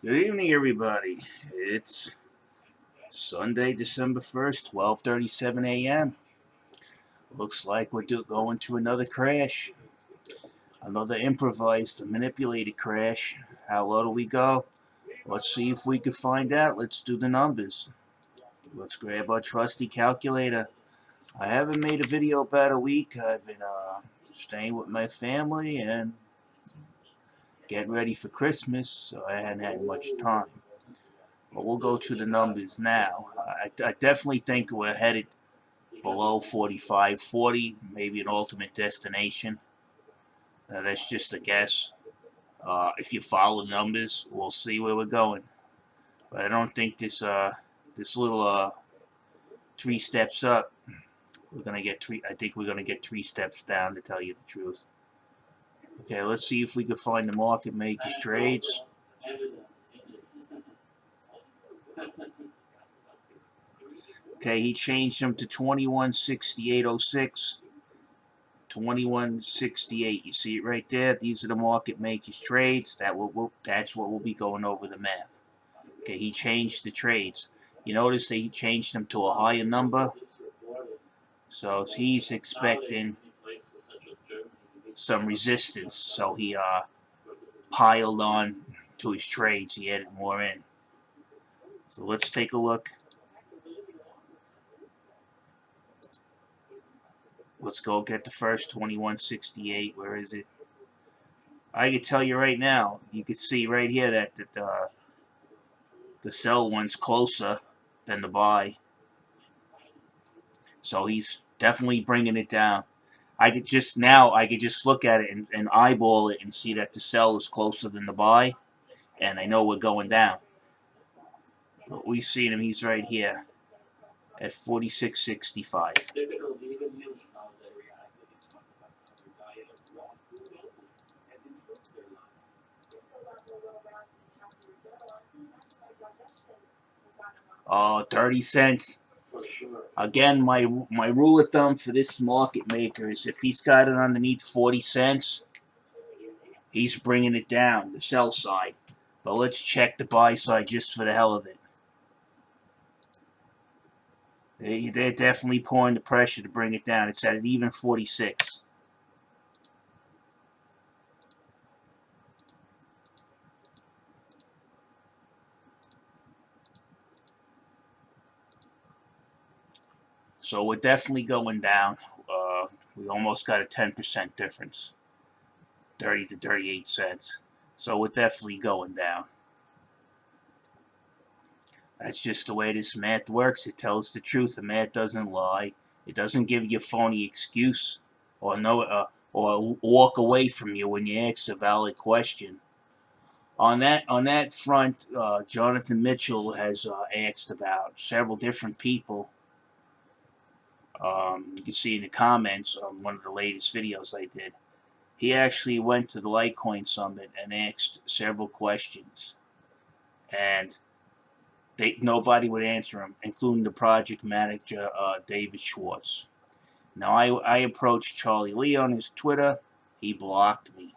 Good evening, everybody. It's Sunday, December 1st, 12:37 a.m. Looks like we're going to another crash. Another improvised, manipulated crash. How low do we go? Let's see if we can find out. Let's do the numbers. Let's grab our trusty calculator. I haven't made a video about a week. I've been staying with my family and getting ready for Christmas, so I hadn't had much time. But we'll go to the numbers now. I definitely think we're headed below 45, 40, maybe an ultimate destination. That's just a guess. If you follow the numbers, we'll see where we're going. But I don't think this little 3 steps up, we're gonna get three. I think we're gonna get 3 steps down, to tell you the truth. Okay, let's see if we can find the market makers trades. Okay, he changed them to 2168.06. 2168. You see it right there. These are the market makers trades. That's what we'll be going over the math. Okay, he changed the trades. You notice that he changed them to a higher number. So he's expecting some resistance. So he piled on to his trades. He added more in. So let's take a look. Let's go get the first 2168. Where is it? I can tell you right now. You can see right here that the sell one's closer than the buy. So he's definitely bringing it down. I could just look at it and eyeball it and see that the sell is closer than the buy, and I know we're going down. But we see him. He's right here at 46.65. Oh, 30 cents. Again, my rule of thumb for this market maker is if he's got it underneath 40 cents, he's bringing it down, the sell side. But let's check the buy side just for the hell of it. They're definitely pouring the pressure to bring it down. It's at an even 46. So we're definitely going down. We almost got a 10% difference, 30 to 38 cents. So we're definitely going down. That's just the way this math works. It tells the truth. The math doesn't lie. It doesn't give you a phony excuse or or walk away from you when you ask a valid question. On that front, Jonathan Mitchell has asked about several different people. You can see in the comments on one of the latest videos I did. He actually went to the Litecoin Summit and asked several questions, and nobody would answer him, including the project manager David Schwartz. Now I approached Charlie Lee on his Twitter. He blocked me.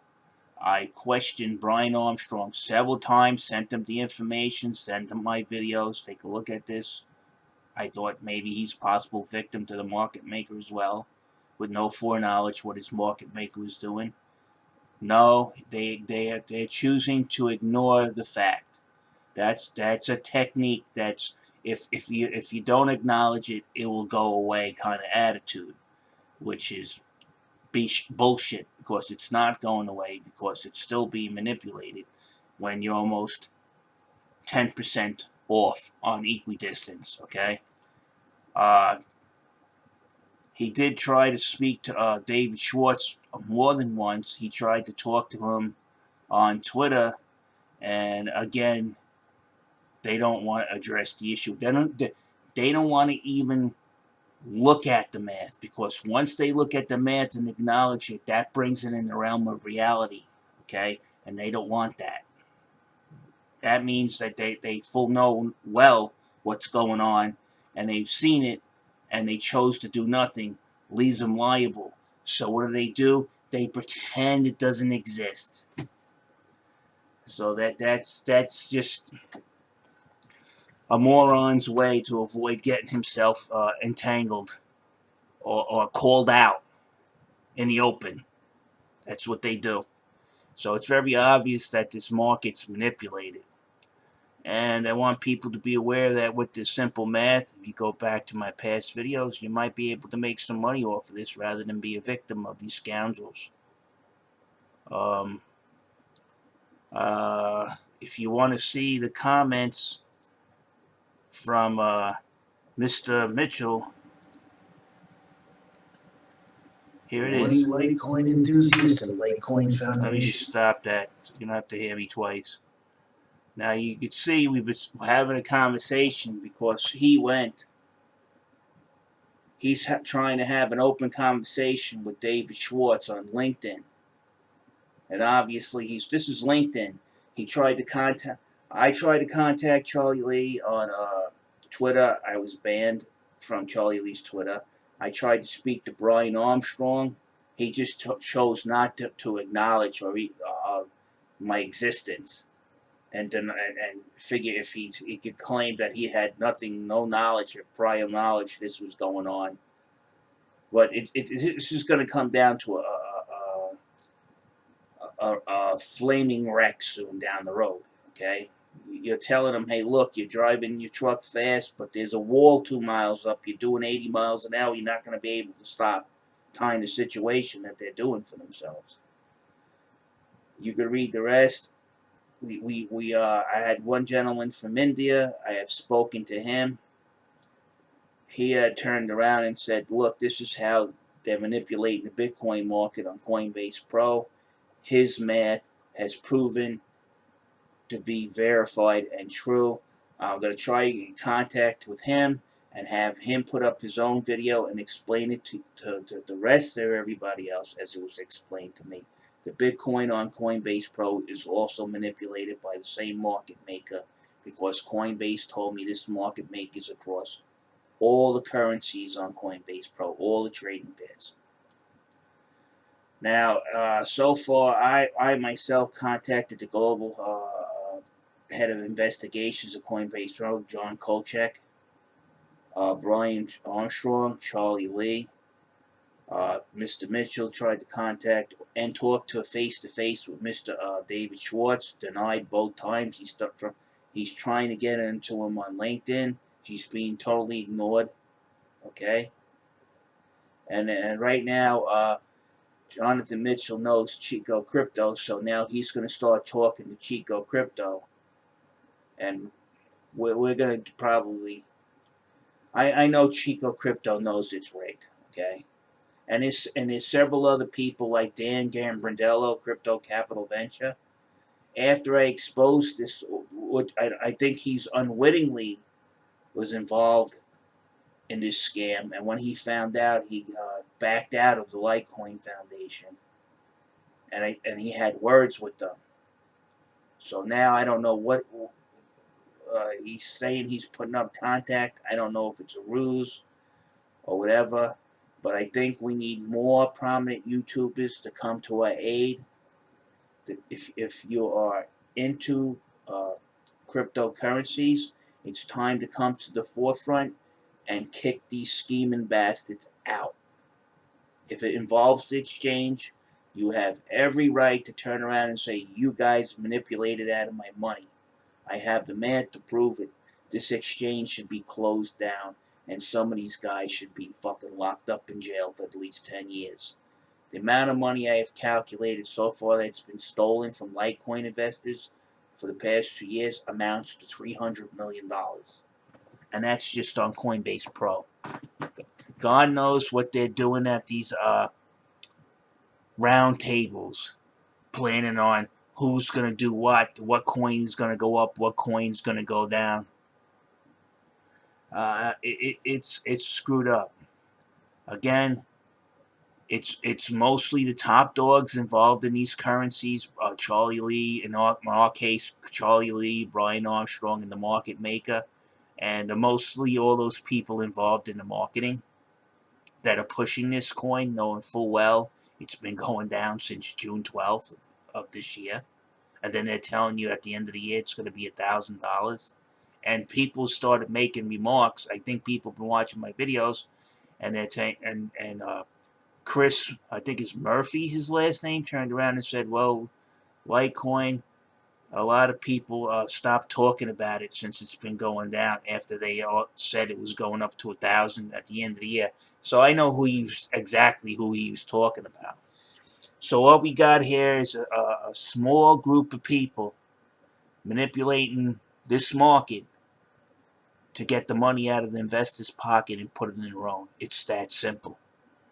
I questioned Brian Armstrong several times, sent him the information, sent him my videos. Take a look at this. I thought maybe he's a possible victim to the market maker as well, with no foreknowledge what his market maker was doing. No, they're choosing to ignore the fact. That's a technique. That's if you don't acknowledge it, it will go away kind of attitude, which is bullshit, because it's not going away, because it's still being manipulated when you're almost 10% off on equidistance. Okay. He did try to speak to David Schwartz more than once. He tried to talk to him on Twitter, and again, they don't want to address the issue. They don't want to even look at the math, because once they look at the math and acknowledge it, that brings it in the realm of reality. Okay, and they don't want that. That means that they full know well what's going on, and they've seen it, and they chose to do nothing, leaves them liable. So what do? They pretend it doesn't exist. So that's just a moron's way to avoid getting himself entangled or called out in the open. That's what they do. So it's very obvious that this market's manipulated. And I want people to be aware that with this simple math, if you go back to my past videos, you might be able to make some money off of this rather than be a victim of these scoundrels. Um, if you want to see the comments from Mr. Mitchell, here it is. Litecoin enthusiast and Litecoin Foundation. Let me just stop that. You're going to have to hear me twice. Now you can see we've been having a conversation because he's trying to have an open conversation with David Schwartz on LinkedIn. And obviously this is LinkedIn. I tried to contact Charlie Lee on Twitter. I was banned from Charlie Lee's Twitter. I tried to speak to Brian Armstrong. He just chose not to acknowledge my existence. And figure if he could claim that he had no knowledge or prior knowledge this was going on. But it's just going to come down to a flaming wreck soon down the road, okay? You're telling them, hey, look, you're driving your truck fast, but there's a wall 2 miles up. You're doing 80 miles an hour. You're not going to be able to stop tying the situation that they're doing for themselves. You can read the rest. I had one gentleman from India. I have spoken to him. He had turned around and said, look, this is how they're manipulating the Bitcoin market on Coinbase Pro. His math has proven to be verified and true. I'm going to try to get in contact with him and have him put up his own video and explain it to the rest of everybody else as it was explained to me. The Bitcoin on Coinbase Pro is also manipulated by the same market maker because Coinbase told me this market maker is across all the currencies on Coinbase Pro, all the trading pairs. Now, so far, I myself contacted the global head of investigations of Coinbase Pro, John Kolchak, Brian Armstrong, Charlie Lee. Mr. Mitchell tried to contact and talk to face-to-face with Mr. David Schwartz. Denied both times. He's trying to get into him on LinkedIn. He's being totally ignored. Okay? And right now, Jonathan Mitchell knows Chico Crypto, so now he's going to start talking to Chico Crypto. And we're going to probably... I know Chico Crypto knows it's rigged. Okay? And there's several other people like Dan Gambrandello, Crypto Capital Venture. After I exposed this, I think he's unwittingly was involved in this scam. And when he found out, he backed out of the Litecoin Foundation. And he had words with them. So now I don't know what he's saying. He's putting up contact. I don't know if it's a ruse or whatever. But I think we need more prominent YouTubers to come to our aid. If you are into cryptocurrencies, it's time to come to the forefront and kick these scheming bastards out. If it involves the exchange, you have every right to turn around and say, you guys manipulated out of my money. I have the math to prove it. This exchange should be closed down. And some of these guys should be fucking locked up in jail for at least 10 years. The amount of money I have calculated so far that's been stolen from Litecoin investors for the past 2 years amounts to $300 million. And that's just on Coinbase Pro. God knows what they're doing at these round tables, planning on who's going to do what coin's going to go up, what coin's going to go down. It's screwed up. Again, it's mostly the top dogs involved in these currencies. Charlie Lee, in our case, Charlie Lee, Brian Armstrong, and the market maker, and mostly all those people involved in the marketing that are pushing this coin, knowing full well it's been going down since June 12th of this year. and then they're telling you at the end of the year it's going to be $1,000. And people started making remarks. I think people have been watching my videos, and they're saying, and Chris, I think it's Murphy, his last name, turned around and said, well, Litecoin, a lot of people stopped talking about it since it's been going down after they all said it was going up to 1,000 at the end of the year. So I know exactly who he was talking about. So what we got here is a small group of people manipulating this market to get the money out of the investor's pocket and put it in their own. It's that simple.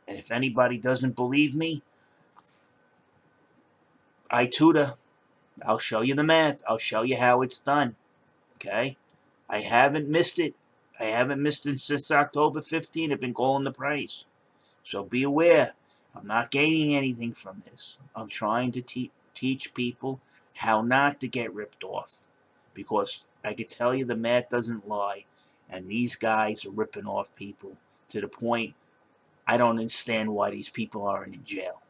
And if anybody doesn't believe me, I tutor. I'll show you the math. I'll show you how it's done. Okay? I haven't missed it. I haven't missed it since October 15. I've been calling the price. So be aware. I'm not gaining anything from this. I'm trying to teach people how not to get ripped off. Because I can tell you the math doesn't lie. And these guys are ripping off people to the point I don't understand why these people aren't in jail.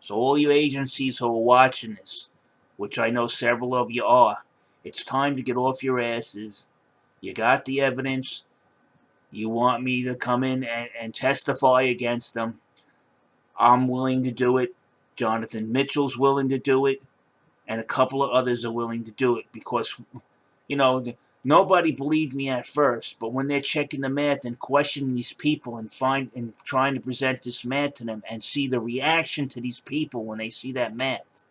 So all you agencies who are watching this, which I know several of you are, it's time to get off your asses. You got the evidence. You want me to come in and testify against them. I'm willing to do it. Jonathan Mitchell's willing to do it. And a couple of others are willing to do it because, nobody believed me at first. But when they're checking the math and questioning these people and trying to present this math to them and see the reaction to these people when they see that math,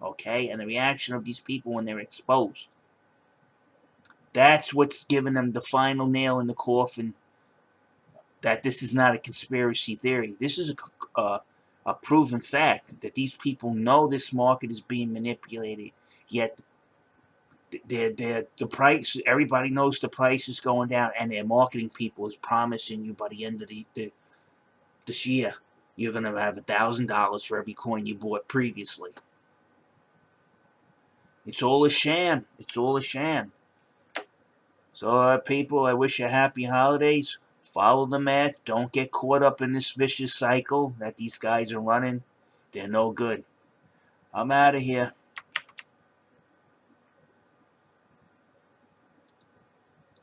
okay, and the reaction of these people when they're exposed, that's what's giving them the final nail in the coffin that this is not a conspiracy theory. This is a proven fact that these people know this market is being manipulated, yet the price, everybody knows the price is going down, and their marketing people is promising you by the end of this year, you're going to have $1,000 for every coin you bought previously. It's all a sham. It's all a sham. So, people, I wish you happy holidays. Follow the math. Don't get caught up in this vicious cycle that these guys are running. They're no good. I'm out of here.